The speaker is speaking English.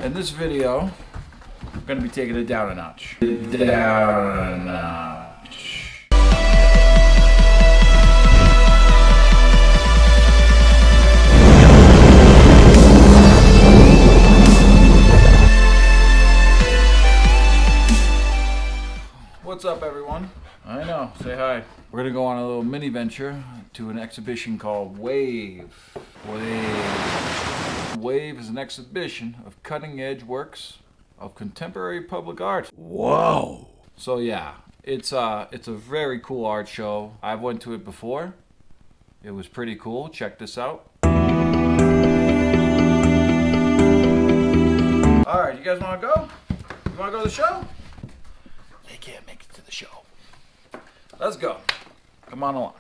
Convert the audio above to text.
In this video, I'm going to be taking it down a notch. Down a notch. What's up, everyone? I know, say hi. We're going to go on a little mini venture to an exhibition called WAVE. WAVE is an exhibition of cutting-edge works of contemporary public art. Whoa! So yeah, it's a very cool art show. I've went to it before. It was pretty cool. Check this out. Alright, you guys want to go? You want to go to the show? They can't make it to the show. Let's go. Come on along.